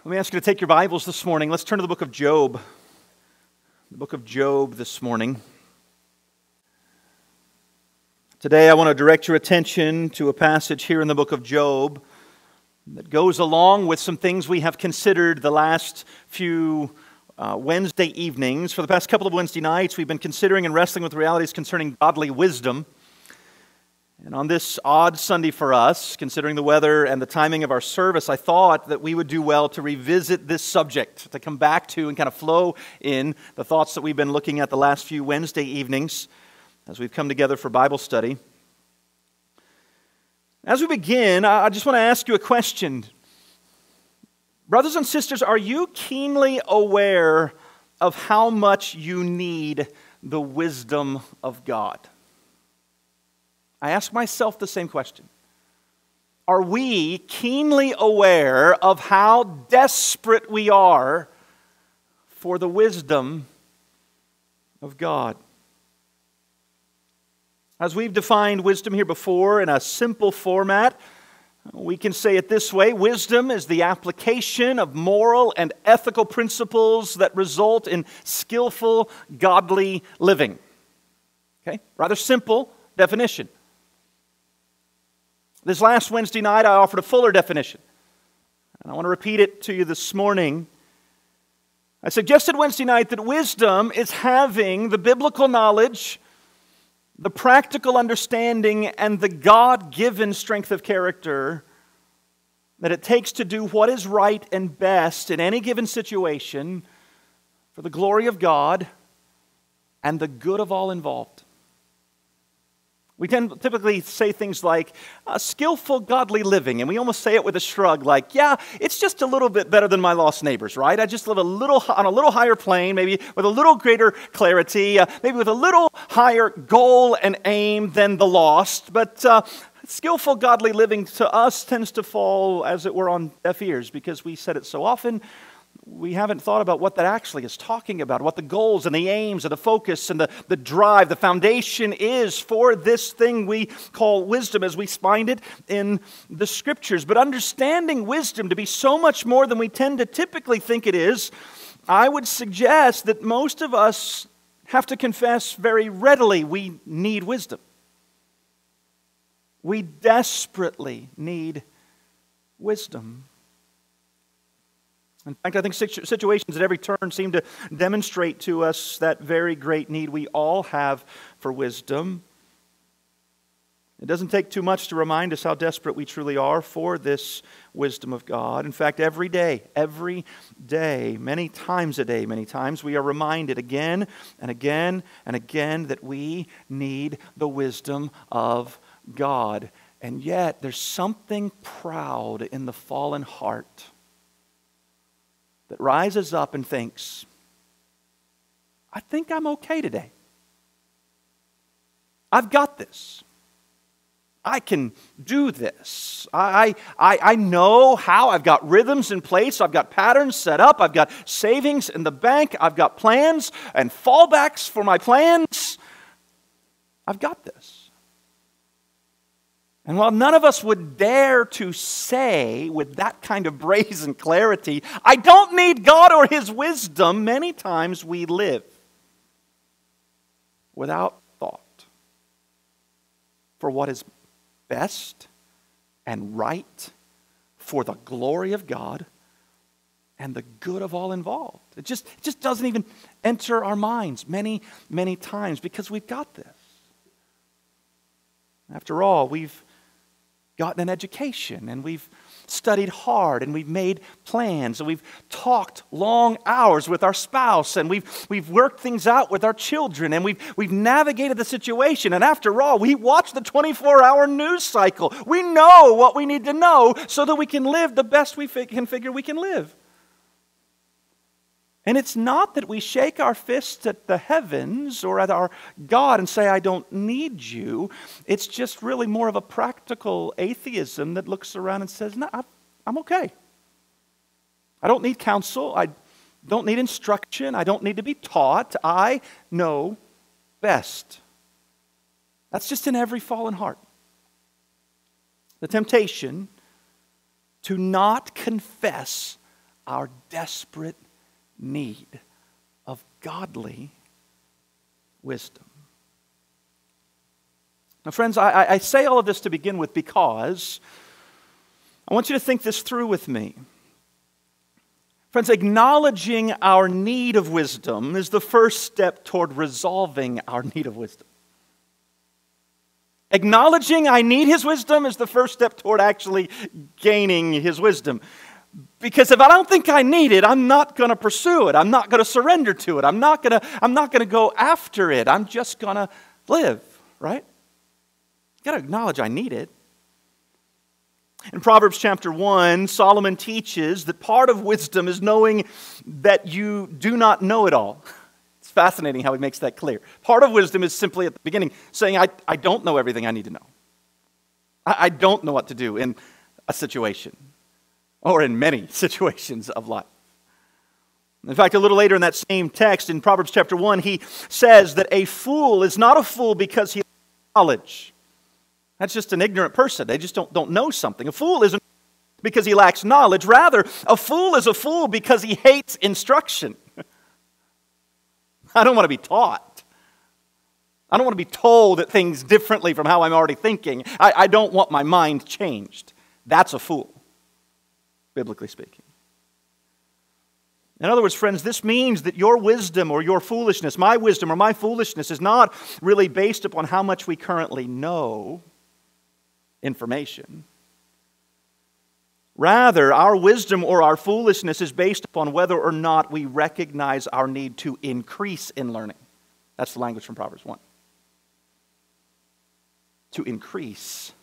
Let me ask you to take your Bibles this morning. Let's turn to the book of Job. The book of Job this morning. Today I want to direct your attention to a passage here in the book of Job that goes along with some things we have considered the last few Wednesday evenings. For the past couple of Wednesday nights, we've been considering and wrestling with realities concerning godly wisdom. And on this odd Sunday for us, considering the weather and the timing of our service, I thought that we would do well to revisit this subject, to come back to and kind of flow in the thoughts that we've been looking at the last few Wednesday evenings as we've come together for Bible study. As we begin, I just want to ask you a question. Brothers and sisters, are you keenly aware of how much you need the wisdom of God? I ask myself the same question. Are we keenly aware of how desperate we are for the wisdom of God? As we've defined wisdom here before in a simple format, we can say it this way: wisdom is the application of moral and ethical principles that result in skillful, godly living. Okay? Rather simple definition. This last Wednesday night, I offered a fuller definition, and I want to repeat it to you this morning. I suggested Wednesday night that wisdom is having the biblical knowledge, the practical understanding, and the God-given strength of character that it takes to do what is right and best in any given situation for the glory of God and the good of all involved. We typically say things like skillful, godly living, and we almost say it with a shrug, like, yeah, it's just a little bit better than my lost neighbors, right? I just live on a little higher plane, maybe with a little greater clarity, maybe with a little higher goal and aim than the lost. But skillful, godly living to us tends to fall, as it were, on deaf ears because we said it so often. We haven't thought about what that actually is talking about, what the goals and the aims and the focus and the drive, the foundation is for this thing we call wisdom as we find it in the Scriptures. But understanding wisdom to be so much more than we tend to typically think it is, I would suggest that most of us have to confess very readily we need wisdom. We desperately need wisdom. In fact, I think situations at every turn seem to demonstrate to us that very great need we all have for wisdom. It doesn't take too much to remind us how desperate we truly are for this wisdom of God. In fact, every day, many times a day, many times, we are reminded again and again and again that we need the wisdom of God. And yet, there's something proud in the fallen heart that rises up and thinks, I think I'm okay today. I've got this. I can do this. I know how. I've got rhythms in place. I've got patterns set up. I've got savings in the bank. I've got plans and fallbacks for my plans. I've got this. And while none of us would dare to say with that kind of brazen clarity, I don't need God or His wisdom, many times we live without thought for what is best and right for the glory of God and the good of all involved. It just doesn't even enter our minds many, many times because we've got this. After all, we've gotten an education, and we've studied hard, and we've made plans, and we've talked long hours with our spouse, and we've worked things out with our children, and we've navigated the situation, and after all, we watch the 24-hour news cycle. We know what we need to know so that we can live the best we can figure we can live. And it's not that we shake our fists at the heavens or at our God and say, I don't need you. It's just really more of a practical atheism that looks around and says, no, I'm okay. I don't need counsel. I don't need instruction. I don't need to be taught. I know best. That's just in every fallen heart. The temptation to not confess our desperate need of godly wisdom. Now, friends, I say all of this to begin with because I want you to think this through with me. Friends, acknowledging our need of wisdom is the first step toward resolving our need of wisdom. Acknowledging I need His wisdom is the first step toward actually gaining His wisdom. Because if I don't think I need it, I'm not going to pursue it. I'm not going to surrender to it. I'm not going to go after it. I'm just going to live, right? You've got to acknowledge I need it. In Proverbs chapter 1, Solomon teaches that part of wisdom is knowing that you do not know it all. It's fascinating how he makes that clear. Part of wisdom is simply at the beginning saying, I don't know everything I need to know. I don't know what to do in a situation or in many situations of life. In fact, a little later in that same text, in Proverbs chapter 1, he says that a fool is not a fool because he lacks knowledge. That's just an ignorant person. They just don't know something. A fool isn't because he lacks knowledge. Rather, a fool is a fool because he hates instruction. I don't want to be taught. I don't want to be told that things differently from how I'm already thinking. I don't want my mind changed. That's a fool, biblically speaking. In other words, friends, this means that your wisdom or your foolishness, my wisdom or my foolishness, is not really based upon how much we currently know information. Rather, our wisdom or our foolishness is based upon whether or not we recognize our need to increase in learning. That's the language from Proverbs 1. To increase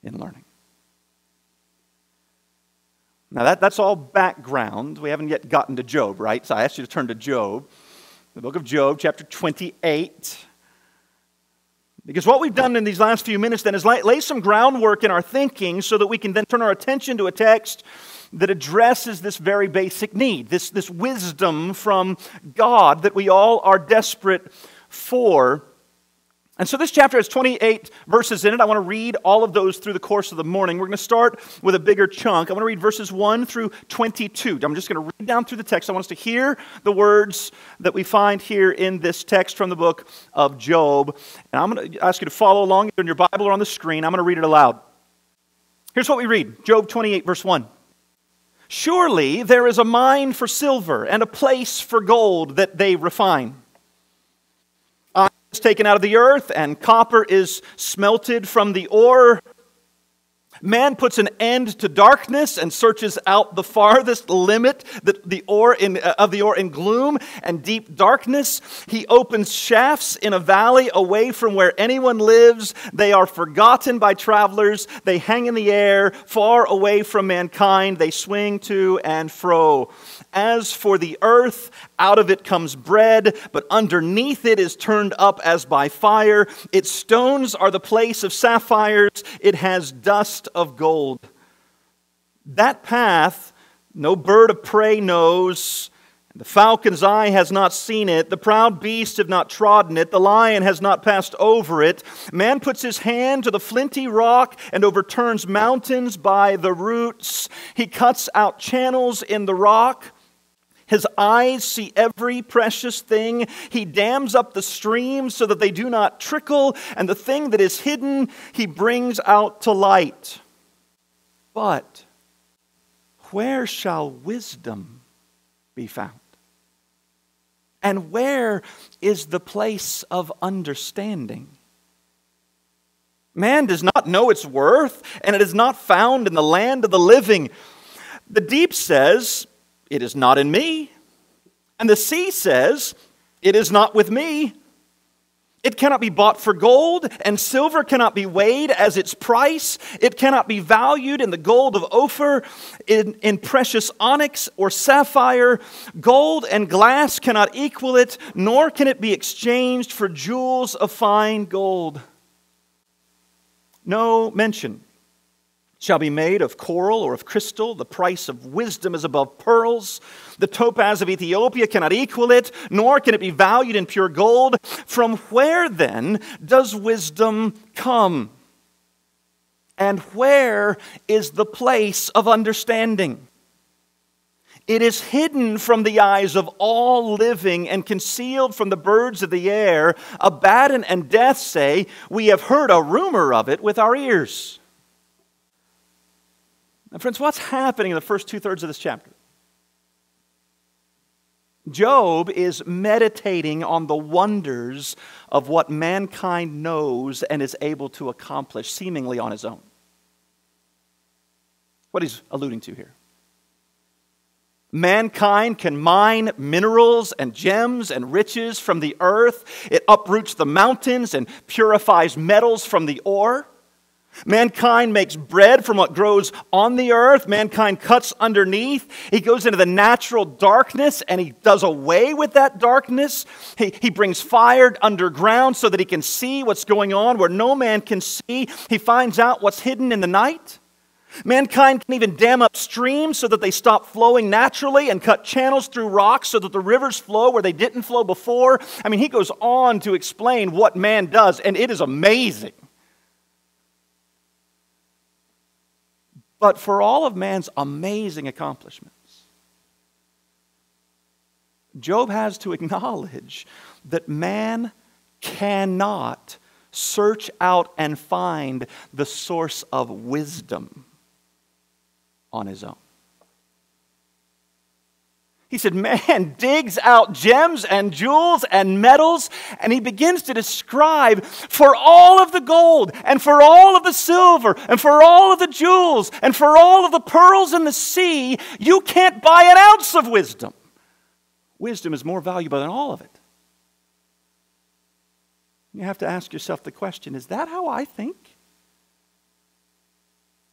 in learning. Now that's all background. We haven't yet gotten to Job, right? So I asked you to turn to Job, the book of Job, chapter 28. Because what we've done in these last few minutes then is lay some groundwork in our thinking so that we can then turn our attention to a text that addresses this very basic need, this wisdom from God that we all are desperate for. And so this chapter has 28 verses in it. I want to read all of those through the course of the morning. We're going to start with a bigger chunk. I want to read verses 1 through 22. I'm just going to read down through the text. I want us to hear the words that we find here in this text from the book of Job. And I'm going to ask you to follow along either in your Bible or on the screen. I'm going to read it aloud. Here's what we read. Job 28, verse 1. Surely there is a mine for silver and a place for gold that they refine. Is taken out of the earth, and copper is smelted from the ore. Man puts an end to darkness and searches out the farthest limit of the ore in gloom and deep darkness. He opens shafts in a valley away from where anyone lives. They are forgotten by travelers. They hang in the air, far away from mankind. They swing to and fro. As for the earth, out of it comes bread, but underneath it is turned up as by fire. Its stones are the place of sapphires. It has dust of gold. That path no bird of prey knows. The falcon's eye has not seen it. The proud beasts have not trodden it. The lion has not passed over it. Man puts his hand to the flinty rock and overturns mountains by the roots. He cuts out channels in the rock. His eyes see every precious thing. He dams up the streams so that they do not trickle, and the thing that is hidden he brings out to light. But where shall wisdom be found? And where is the place of understanding? Man does not know its worth, and it is not found in the land of the living. The deep says, "It is not in me." And the sea says, "It is not with me." It cannot be bought for gold, and silver cannot be weighed as its price. It cannot be valued in the gold of Ophir, in precious onyx or sapphire. Gold and glass cannot equal it, nor can it be exchanged for jewels of fine gold. No mention shall be made of coral or of crystal. The price of wisdom is above pearls. The topaz of Ethiopia cannot equal it, nor can it be valued in pure gold. From where then does wisdom come? And where is the place of understanding? It is hidden from the eyes of all living and concealed from the birds of the air. Abaddon and Death say, we have heard a rumor of it with our ears. And friends, what's happening in the first two-thirds of this chapter? Job is meditating on the wonders of what mankind knows and is able to accomplish seemingly on his own. What he's alluding to here. Mankind can mine minerals and gems and riches from the earth. It uproots the mountains and purifies metals from the ore. Mankind makes bread from what grows on the earth. Mankind cuts underneath. He goes into the natural darkness and he does away with that darkness. He brings fire underground so that he can see what's going on where no man can see. He finds out what's hidden in the night. Mankind can even dam up streams so that they stop flowing naturally and cut channels through rocks so that the rivers flow where they didn't flow before. I mean, he goes on to explain what man does, and it is amazing. But for all of man's amazing accomplishments, Job has to acknowledge that man cannot search out and find the source of wisdom on his own. He said, man digs out gems and jewels and metals, and he begins to describe for all of the gold and for all of the silver and for all of the jewels and for all of the pearls in the sea, you can't buy an ounce of wisdom. Wisdom is more valuable than all of it. You have to ask yourself the question, is that how I think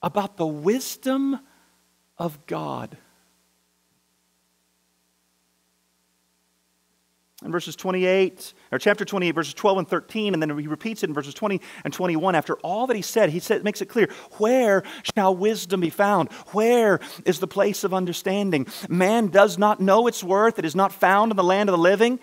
about the wisdom of God? In verses 28, or chapter 28, verses 12 and 13, and then he repeats it in verses 20 and 21. After all that he said, makes it clear, where shall wisdom be found? Where is the place of understanding? Man does not know its worth. It is not found in the land of the living.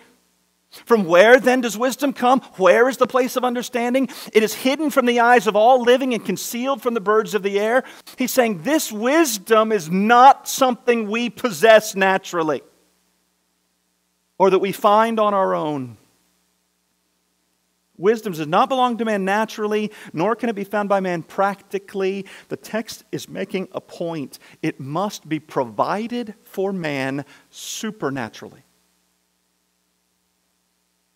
From where then does wisdom come? Where is the place of understanding? It is hidden from the eyes of all living and concealed from the birds of the air. He's saying this wisdom is not something we possess naturally or that we find on our own. Wisdom does not belong to man naturally, nor can it be found by man practically. The text is making a point. It must be provided for man supernaturally.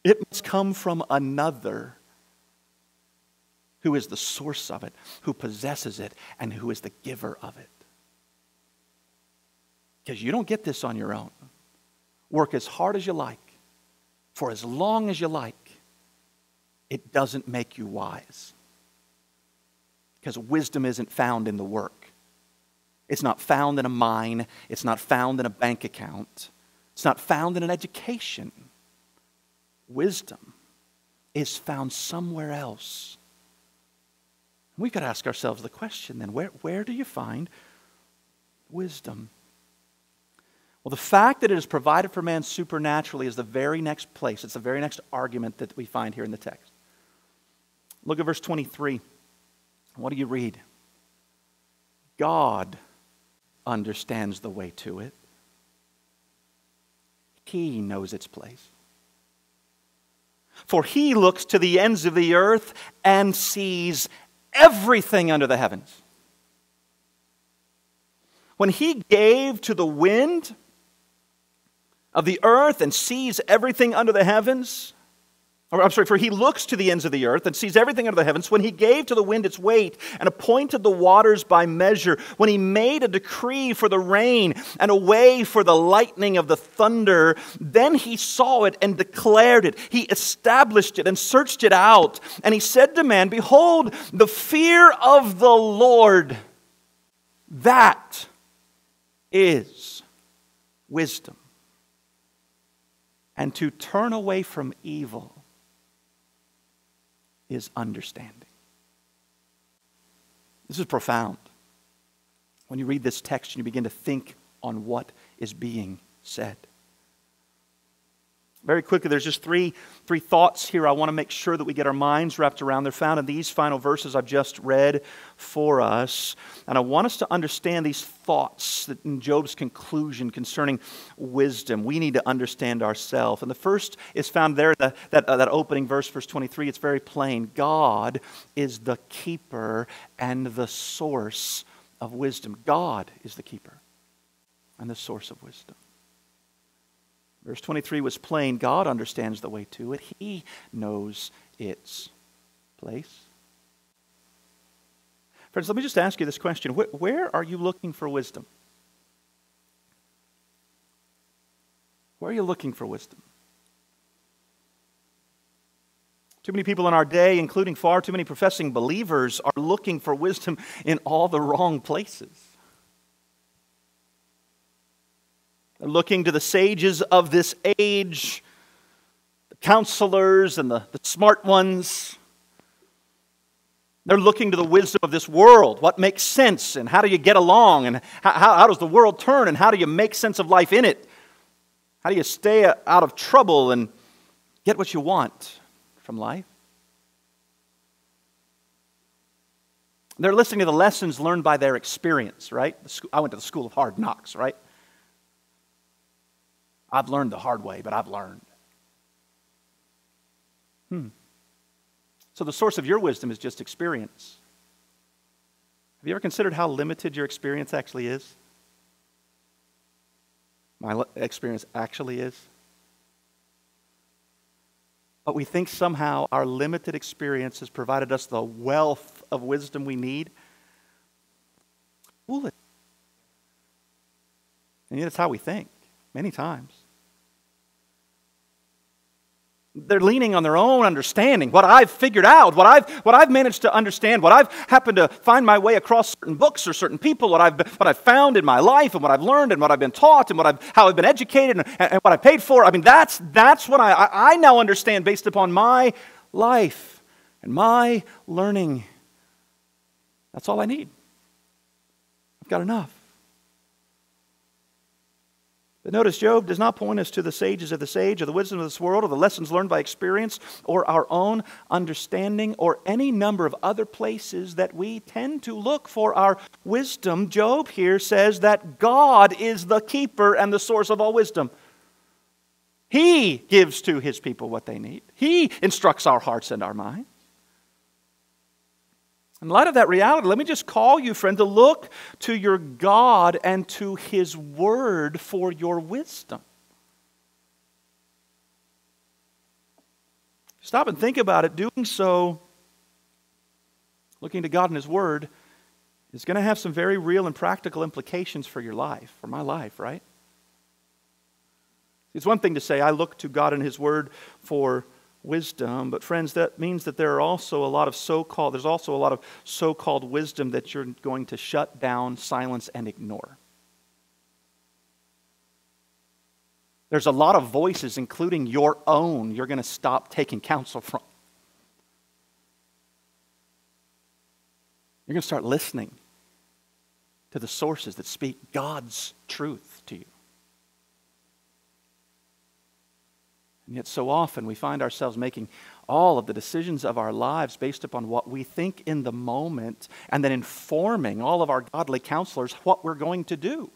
It must come from another who is the source of it, who possesses it, and who is the giver of it. Because you don't get this on your own. Work as hard as you like, for as long as you like. It doesn't make you wise. Because wisdom isn't found in the work. It's not found in a mine. It's not found in a bank account. It's not found in an education. Wisdom is found somewhere else. We've got to ask ourselves the question then, where do you find wisdom? Well, the fact that it is provided for man supernaturally is the very next place. It's the very next argument that we find here in the text. Look at verse 23. What do you read? God understands the way to it. He knows its place. For he looks to the ends of the earth and sees everything under the heavens. When he gave to the wind of the earth and sees everything under the heavens, for he looks to the ends of the earth and sees everything under the heavens. When he gave to the wind its weight and appointed the waters by measure, when he made a decree for the rain and a way for the lightning of the thunder, then he saw it and declared it. He established it and searched it out. And he said to man, behold, the fear of the Lord, that is wisdom. And to turn away from evil is understanding. This is profound. When you read this text and you begin to think on what is being said. Very quickly, there's just three thoughts here I want to make sure that we get our minds wrapped around. They're found in these final verses I've just read for us. And I want us to understand these thoughts that in Job's conclusion concerning wisdom. We need to understand ourselves. And the first is found there, that opening verse, verse 23. It's very plain. God is the keeper and the source of wisdom. God is the keeper and the source of wisdom. Verse 23 was plain. God understands the way to it. He knows its place. Friends, let me just ask you this question. Where are you looking for wisdom? Where are you looking for wisdom? Too many people in our day, including far too many professing believers, are looking for wisdom in all the wrong places. They're looking to the sages of this age, the counselors and the smart ones. They're looking to the wisdom of this world. What makes sense, and how do you get along, and how does the world turn, and how do you make sense of life in it? How do you stay out of trouble and get what you want from life? They're listening to the lessons learned by their experience, right? I went to the school of hard knocks, right? I've learned the hard way, but I've learned. So the source of your wisdom is just experience. Have you ever considered how limited your experience actually is? My experience actually is. But we think somehow our limited experience has provided us the wealth of wisdom we need. Foolish. And yet it's how we think, many times. They're leaning on their own understanding, what I've figured out, what I've managed to understand, what I've happened to find my way across certain books or certain people, what I've found in my life and what I've learned and what I've been taught and how I've been educated and what I paid for. I mean, that's what I now understand based upon my life and my learning. That's all I need. I've got enough. But notice, Job does not point us to the sages of this age or the wisdom of this world or the lessons learned by experience or our own understanding or any number of other places that we tend to look for our wisdom. Job here says that God is the keeper and the source of all wisdom. He gives to His people what they need. He instructs our hearts and our minds. In light of that reality, let me just call you, friend, to look to your God and to His Word for your wisdom. Stop and think about it. Doing so, looking to God and His Word, is going to have some very real and practical implications for your life, for my life, right? It's one thing to say, I look to God and His Word for wisdom, but friends, that means that there's also a lot of so-called wisdom that you're going to shut down, silence, and ignore. There's a lot of voices, including your own, you're going to stop taking counsel from. You're going to start listening to the sources that speak God's truth to you. And yet so often we find ourselves making all of the decisions of our lives based upon what we think in the moment and then informing all of our godly counselors what we're going to do.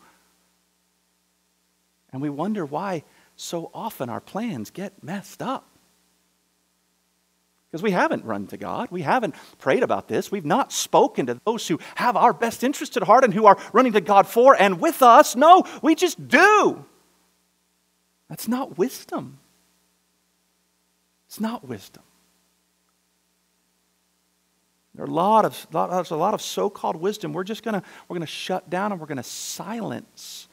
And we wonder why so often our plans get messed up. Because we haven't run to God. We haven't prayed about this. We've not spoken to those who have our best interest at heart and who are running to God for and with us. No, we just do. That's not wisdom. It's not wisdom. There's a lot of so-called wisdom we're going to shut down and we're going to silence.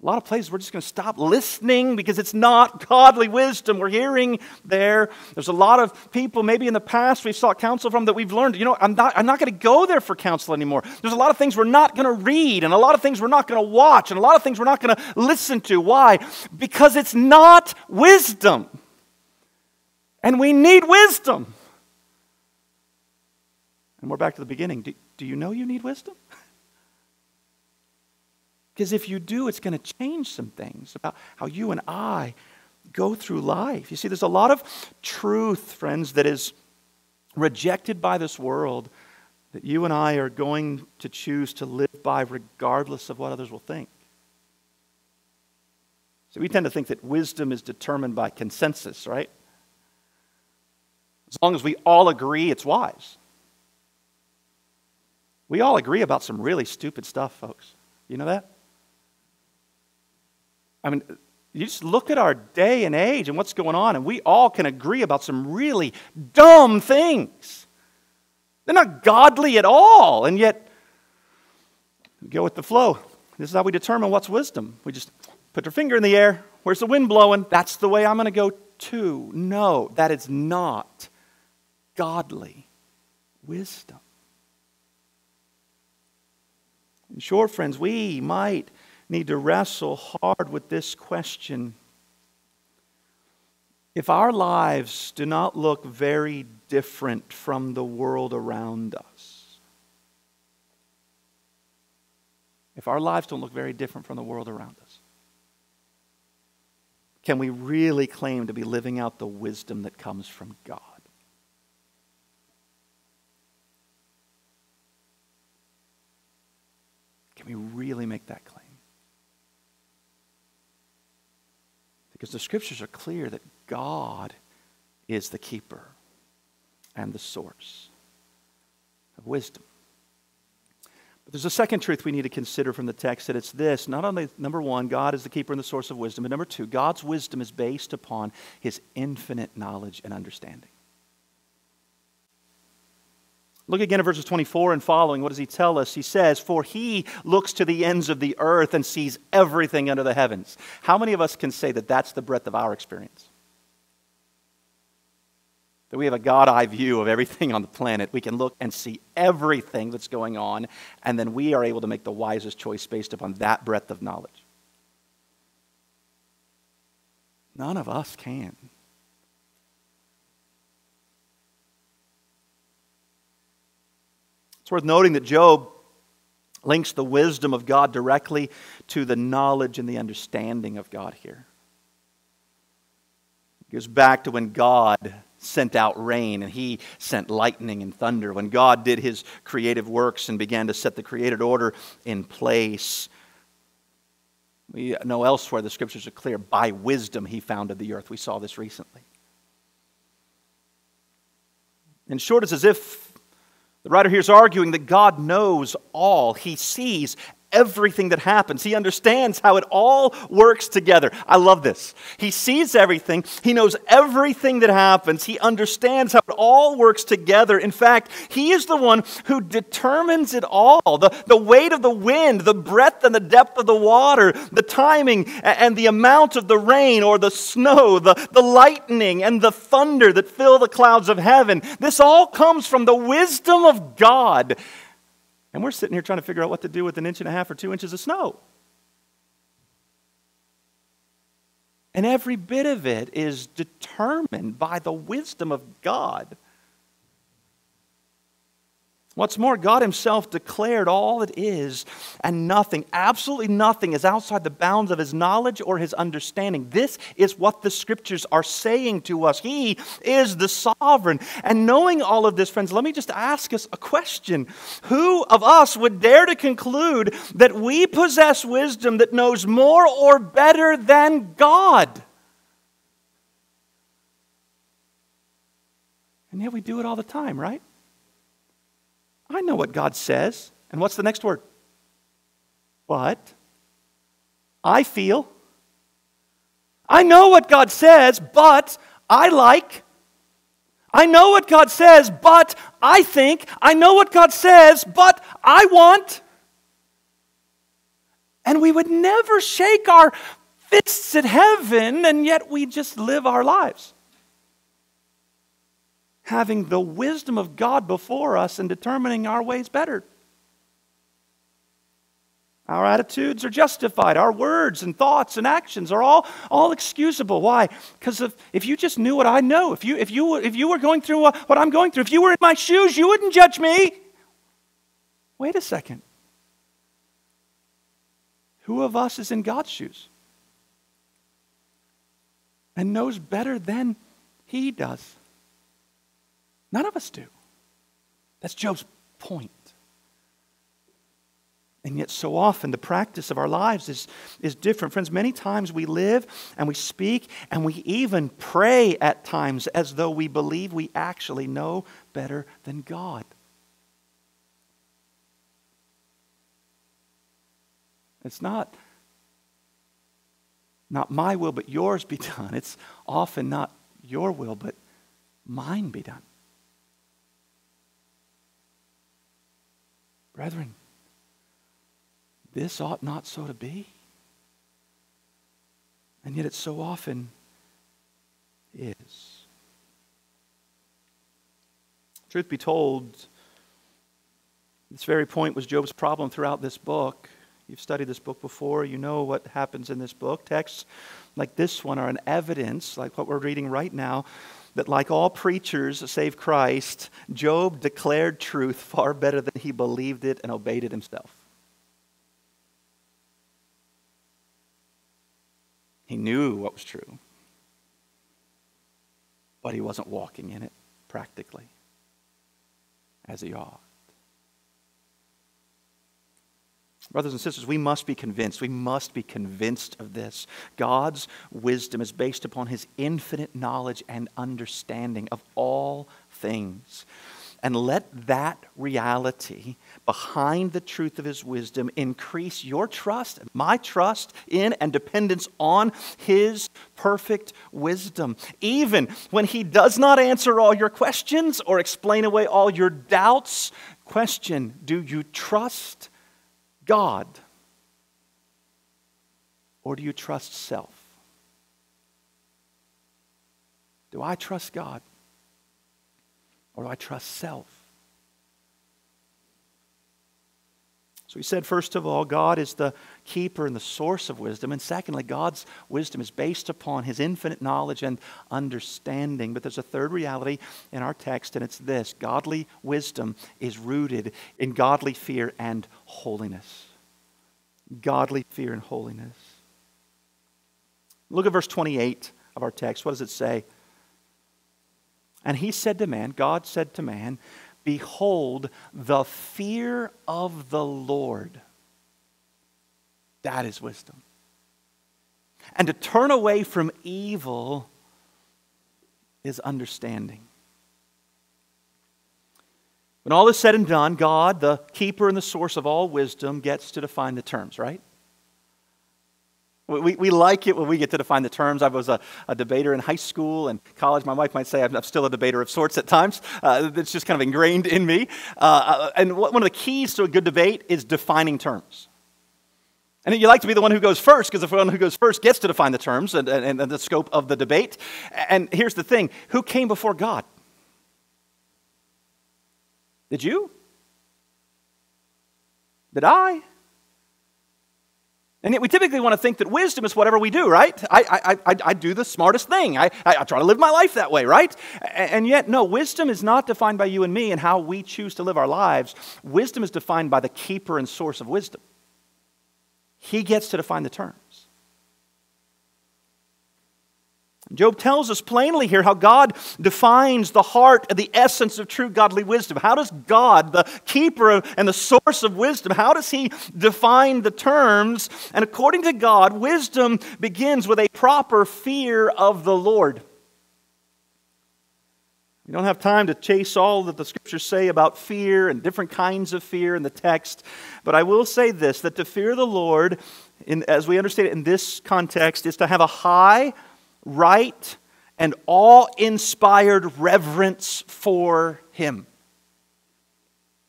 A lot of places we're just going to stop listening because it's not godly wisdom we're hearing there. There's a lot of people maybe in the past we've sought counsel from that we've learned, I'm not going to go there for counsel anymore. There's a lot of things we're not going to read and a lot of things we're not going to watch and a lot of things we're not going to listen to. Why? Because it's not wisdom. And we need wisdom. And we're back to the beginning. Do you know you need wisdom? Because if you do, it's going to change some things about how you and I go through life. You see, there's a lot of truth, friends, that is rejected by this world that you and I are going to choose to live by regardless of what others will think. So we tend to think that wisdom is determined by consensus, right? As long as we all agree it's wise. We all agree about some really stupid stuff, folks. You know that? I mean, you just look at our day and age and what's going on, and we all can agree about some really dumb things. They're not godly at all, and yet we go with the flow. This is how we determine what's wisdom. We just put our finger in the air. Where's the wind blowing? That's the way I'm going to go too. No, that is not godly wisdom. In short, friends, we might need to wrestle hard with this question. If our lives do not look very different from the world around us, if our lives don't look very different from the world around us, can we really claim to be living out the wisdom that comes from God? Can we really make that claim? Because the scriptures are clear that God is the keeper and the source of wisdom. But there's a second truth we need to consider from the text, that it's this. Not only, number one, God is the keeper and the source of wisdom, but number two, God's wisdom is based upon His infinite knowledge and understanding. Look again at verses 24 and following. What does he tell us? He says, "For He looks to the ends of the earth and sees everything under the heavens." How many of us can say that that's the breadth of our experience? That we have a God-eye view of everything on the planet. We can look and see everything that's going on, and then we are able to make the wisest choice based upon that breadth of knowledge. None of us can. It's worth noting that Job links the wisdom of God directly to the knowledge and the understanding of God here. It goes back to when God sent out rain and He sent lightning and thunder. When God did His creative works and began to set the created order in place. We know elsewhere the scriptures are clear. By wisdom He founded the earth. We saw this recently. In short, it's as if the writer here is arguing that God knows all. He sees everything that happens. He understands how it all works together. I love this. He sees everything. He knows everything that happens. He understands how it all works together. In fact, He is the one who determines it all. The weight of the wind, the breadth and the depth of the water, the timing and the amount of the rain or the snow, the lightning and the thunder that fill the clouds of heaven. This all comes from the wisdom of God. And we're sitting here trying to figure out what to do with 1.5 inches or 2 inches of snow. And every bit of it is determined by the wisdom of God. What's more, God Himself declared all that is, and nothing, absolutely nothing, is outside the bounds of His knowledge or His understanding. This is what the scriptures are saying to us. He is the sovereign. And knowing all of this, friends, let me just ask us a question. Who of us would dare to conclude that we possess wisdom that knows more or better than God? And yet we do it all the time, right? I know what God says. And what's the next word? But I feel. I know what God says, but I like. I know what God says, but I think. I know what God says, but I want. And we would never shake our fists at heaven, and yet we just live our lives having the wisdom of God before us and determining our ways better. Our attitudes are justified. Our words and thoughts and actions are all excusable. Why? Because if you just knew what I know, if you were going through what I'm going through, if you were in my shoes, you wouldn't judge me. Wait a second. Who of us is in God's shoes? and knows better than he does. None of us do. That's Job's point. And yet so often the practice of our lives is different. Friends, many times we live and we speak and we even pray at times as though we believe we actually know better than God. It's not my will but yours be done. It's often not your will but mine be done. Brethren, this ought not so to be. And yet it so often is. Truth be told, this very point was Job's problem throughout this book. You've studied this book before. You know what happens in this book. Texts like this one are an evidence, like what we're reading right now, that like all preachers save Christ, Job declared truth far better than he believed it and obeyed it himself. He knew what was true, but he wasn't walking in it practically as he ought. Brothers and sisters, we must be convinced. We must be convinced of this. God's wisdom is based upon His infinite knowledge and understanding of all things. And let that reality behind the truth of His wisdom increase your trust and my trust in and dependence on His perfect wisdom. Even when He does not answer all your questions or explain away all your doubts, question, do you trust God? Or do you trust self? Do I trust God? Or do I trust self? So we said, first of all, God is the keeper and the source of wisdom. And secondly, God's wisdom is based upon His infinite knowledge and understanding. But there's a third reality in our text, and it's this. Godly wisdom is rooted in godly fear and holiness. Godly fear and holiness. Look at verse 28 of our text. What does it say? And He said to man, God said to man, behold, the fear of the Lord, that is wisdom. And to turn away from evil is understanding. When all is said and done, God, the keeper and the source of all wisdom, gets to define the terms, right? We like it when we get to define the terms. I was a debater in high school and college. My wife might say I'm still a debater of sorts at times. It's just kind of ingrained in me. And one of the keys to a good debate is defining terms. And you like to be the one who goes first, because the one who goes first gets to define the terms and the scope of the debate. And here's the thing. Who came before God? Did you? Did I? And yet we typically want to think that wisdom is whatever we do, right? I do the smartest thing. I try to live my life that way, right? And yet, no, wisdom is not defined by you and me and how we choose to live our lives. Wisdom is defined by the keeper and source of wisdom. He gets to define the terms. Job tells us plainly here how God defines the heart and the essence of true godly wisdom. How does God, the keeper and the source of wisdom, how does He define the terms? And according to God, wisdom begins with a proper fear of the Lord. We don't have time to chase all that the Scriptures say about fear and different kinds of fear in the text, but I will say this, that to fear the Lord, as we understand it in this context, is to have a high, right, and awe-inspired reverence for Him.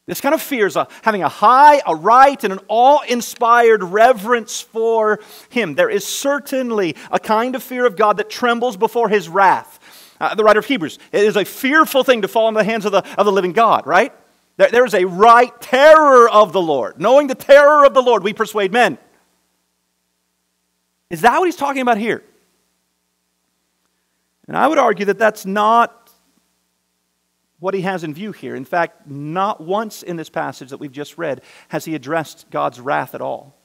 This kind of fear is having a high, a right, and an awe-inspired reverence for Him. There is certainly a kind of fear of God that trembles before His wrath. The writer of Hebrews, it is a fearful thing to fall into the hands of the living God, right? There is a right terror of the Lord. Knowing the terror of the Lord, we persuade men. Is that what he's talking about here? And I would argue that that's not what he has in view here. In fact, not once in this passage that we've just read has he addressed God's wrath at all.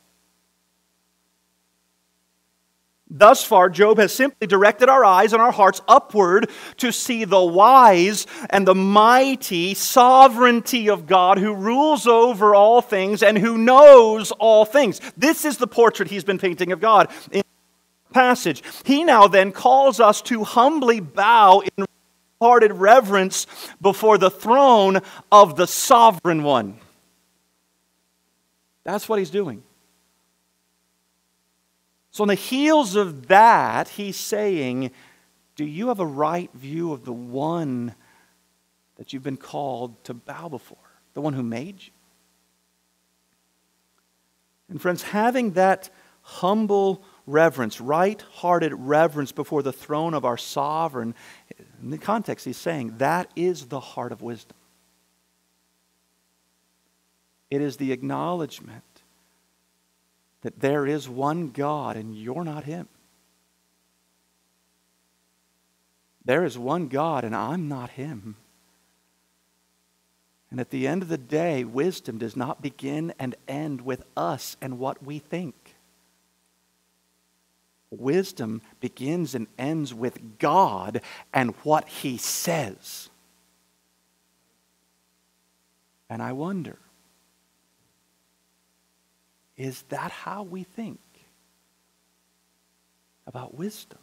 Thus far, Job has simply directed our eyes and our hearts upward to see the wise and the mighty sovereignty of God who rules over all things and who knows all things. This is the portrait he's been painting of God in the passage. He now then calls us to humbly bow in hearted reverence before the throne of the sovereign one. That's what he's doing. So on the heels of that, he's saying, do you have a right view of the one that you've been called to bow before? The one who made you? And friends, having that humble reverence, right-hearted reverence before the throne of our sovereign, in the context he's saying, that is the heart of wisdom. It is the acknowledgement that there is one God and you're not Him. There is one God and I'm not Him. And at the end of the day, wisdom does not begin and end with us and what we think. Wisdom begins and ends with God and what He says. And I wonder, is that how we think about wisdom?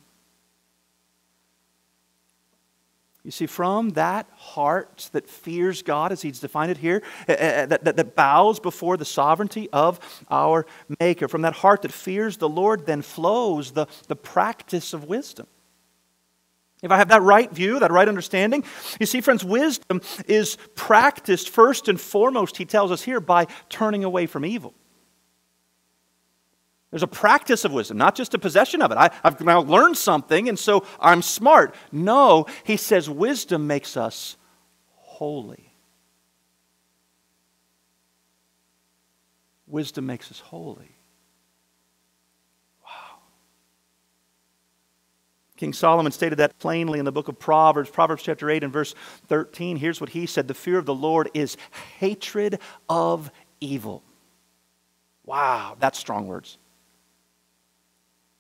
You see, from that heart that fears God, as he's defined it here, that bows before the sovereignty of our Maker, from that heart that fears the Lord, then flows the practice of wisdom. If I have that right view, that right understanding, you see, friends, wisdom is practiced first and foremost, he tells us here, by turning away from evil. There's a practice of wisdom, not just a possession of it. I've now learned something and so I'm smart. No, he says wisdom makes us holy. Wisdom makes us holy. Wow. King Solomon stated that plainly in the book of Proverbs, Proverbs chapter 8 and verse 13. Here's what he said: the fear of the Lord is hatred of evil. Wow, that's strong words.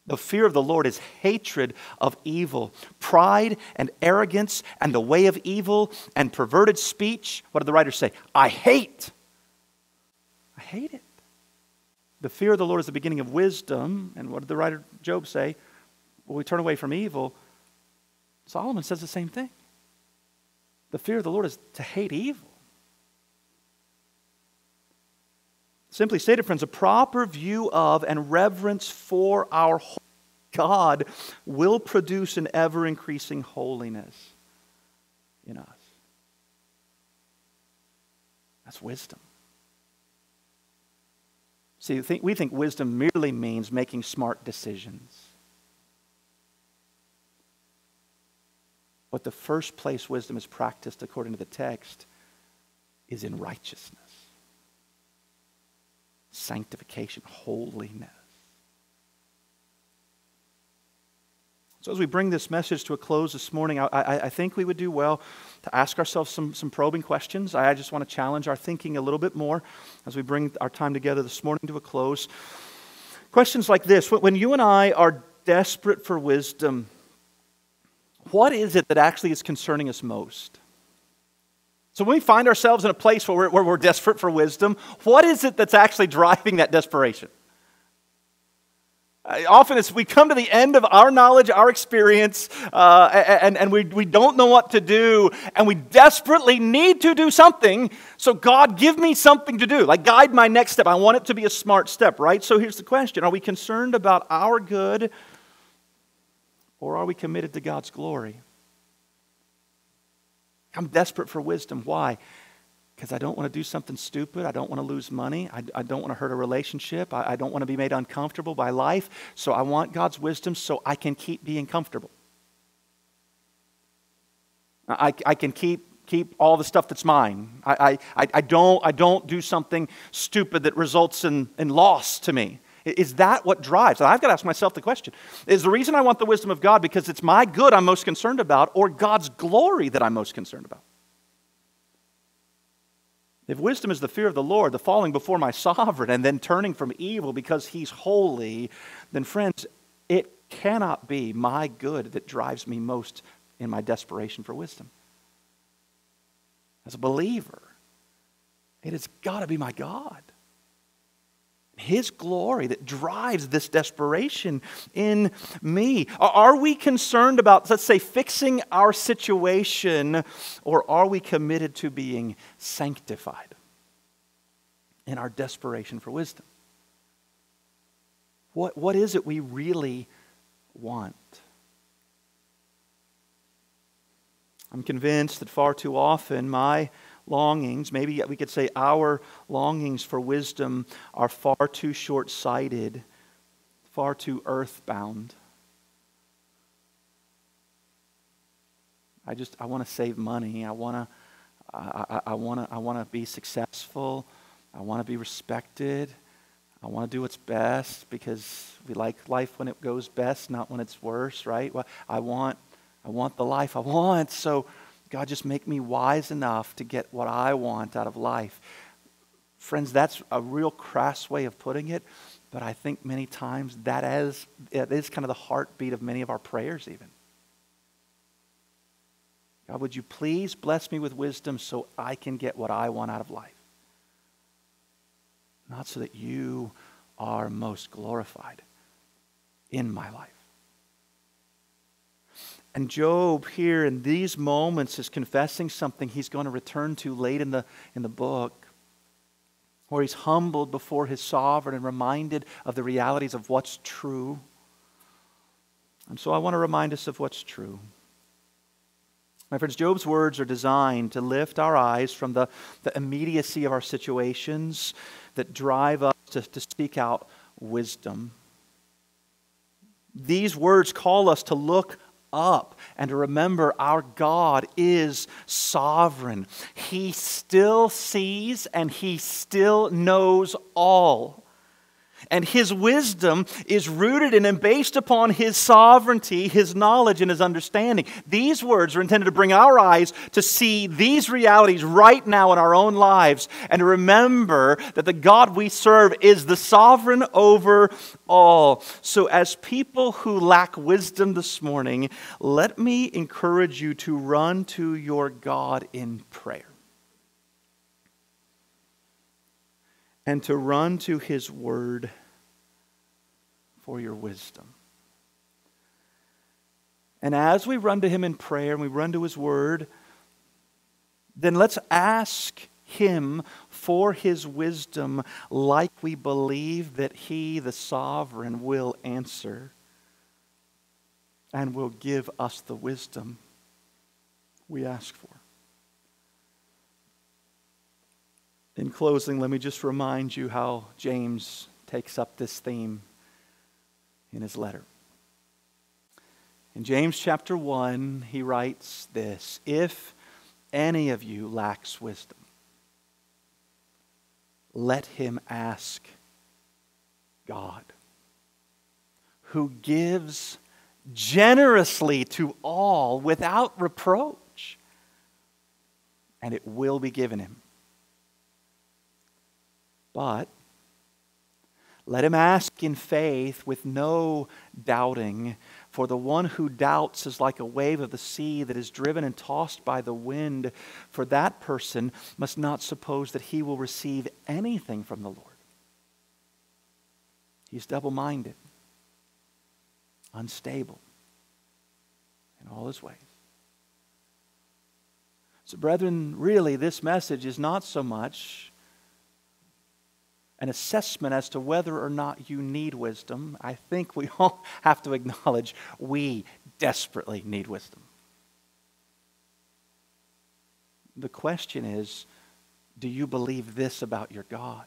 The fear of the Lord is hatred of evil. Pride and arrogance and the way of evil and perverted speech. What did the writer say? I hate it. The fear of the Lord is the beginning of wisdom. And what did the writer Job say? Well, we turn away from evil. Solomon says the same thing. The fear of the Lord is to hate evil. Simply stated, friends, a proper view of and reverence for our God will produce an ever-increasing holiness in us. That's wisdom. See, we think wisdom merely means making smart decisions. But the first place wisdom is practiced, according to the text, is in righteousness. Sanctification, holiness. So as we bring this message to a close this morning, I think we would do well to ask ourselves some probing questions. I just want to challenge our thinking a little bit more as we bring our time together this morning to a close. Questions like this: when you and I are desperate for wisdom, what is it that actually is concerning us most? So when we find ourselves in a place where we're desperate for wisdom, what is it that's actually driving that desperation? Often it's we come to the end of our knowledge, our experience, and we don't know what to do, and we desperately need to do something, so God, give me something to do. Like, guide my next step. I want it to be a smart step, right? So here's the question: are we concerned about our good, or are we committed to God's glory? I'm desperate for wisdom. Why? Because I don't want to do something stupid. I don't want to lose money. I don't want to hurt a relationship. I don't want to be made uncomfortable by life. So I want God's wisdom so I can keep being comfortable. I can keep all the stuff that's mine. I don't do something stupid that results in loss to me. Is that what drives? I've got to ask myself the question: is the reason I want the wisdom of God because it's my good I'm most concerned about, or God's glory that I'm most concerned about? If wisdom is the fear of the Lord, the falling before my sovereign, and then turning from evil because He's holy, then friends, it cannot be my good that drives me most in my desperation for wisdom. As a believer, it has got to be my God. His glory that drives this desperation in me. Are we concerned about, let's say, fixing our situation, or are we committed to being sanctified in our desperation for wisdom? What is it we really want? I'm convinced that far too often my longings, maybe we could say our longings for wisdom, are far too short-sighted, far too earthbound. I want to save money. I want to be successful. I want to be respected. I want to do what's best because we like life when it goes best, not when it's worse, right? Well, I want the life I want, so God, just make me wise enough to get what I want out of life. Friends, that's a real crass way of putting it, but I think many times it is kind of the heartbeat of many of our prayers even. God, would you please bless me with wisdom so I can get what I want out of life? Not so that you are most glorified in my life. And Job here in these moments is confessing something he's going to return to late in the book, where he's humbled before his sovereign and reminded of the realities of what's true. And so I want to remind us of what's true. My friends, Job's words are designed to lift our eyes from the immediacy of our situations that drive us to seek out wisdom. These words call us to look up and to remember our God is sovereign. He still sees and He still knows all. And His wisdom is rooted in and based upon His sovereignty, His knowledge, and His understanding. These words are intended to bring our eyes to see these realities right now in our own lives and to remember that the God we serve is the sovereign over all. So as people who lack wisdom this morning, let me encourage you to run to your God in prayer. And to run to His Word for your wisdom. And as we run to Him in prayer and we run to His Word, then let's ask Him for His wisdom like we believe that He, the sovereign, will answer and will give us the wisdom we ask for. In closing, let me just remind you how James takes up this theme in his letter. In James chapter 1, he writes this: if any of you lacks wisdom, let him ask God, who gives generously to all without reproach, and it will be given him. But let him ask in faith with no doubting, for the one who doubts is like a wave of the sea that is driven and tossed by the wind. For that person must not suppose that he will receive anything from the Lord. He's double-minded, unstable in all his ways. So, brethren, really, this message is not so much an assessment as to whether or not you need wisdom. I think we all have to acknowledge we desperately need wisdom. The question is, do you believe this about your God?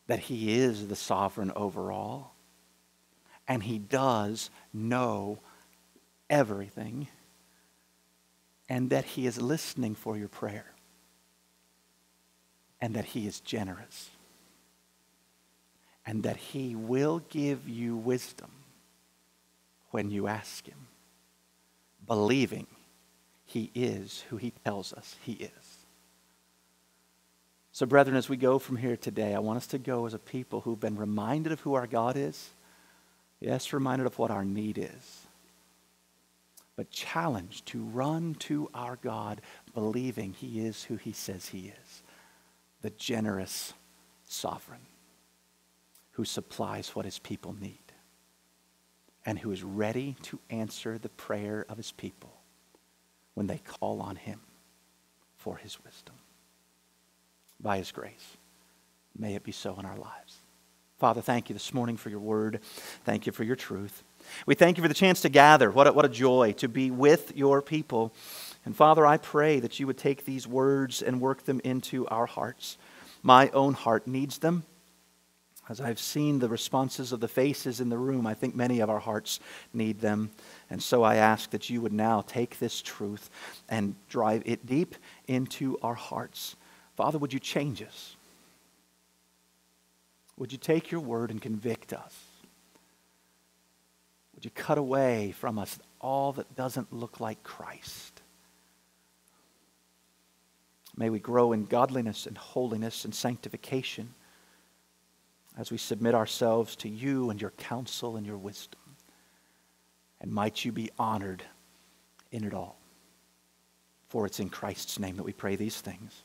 That He is the sovereign over all, and He does know everything, and that He is listening for your prayer. And that He is generous. And that He will give you wisdom when you ask Him, believing He is who He tells us He is. So, brethren, as we go from here today, I want us to go as a people who've been reminded of who our God is. Yes, reminded of what our need is. But challenged to run to our God, believing He is who He says He is. The generous sovereign who supplies what His people need. And who is ready to answer the prayer of His people when they call on Him for His wisdom. By His grace, may it be so in our lives. Father, thank you this morning for your word. Thank you for your truth. We thank you for the chance to gather. What a joy to be with your people. And Father, I pray that you would take these words and work them into our hearts. My own heart needs them. As I've seen the responses of the faces in the room, I think many of our hearts need them. And so I ask that you would now take this truth and drive it deep into our hearts. Father, would you change us? Would you take your word and convict us? Would you cut away from us all that doesn't look like Christ? May we grow in godliness and holiness and sanctification as we submit ourselves to you and your counsel and your wisdom. And might you be honored in it all. For it's in Christ's name that we pray these things.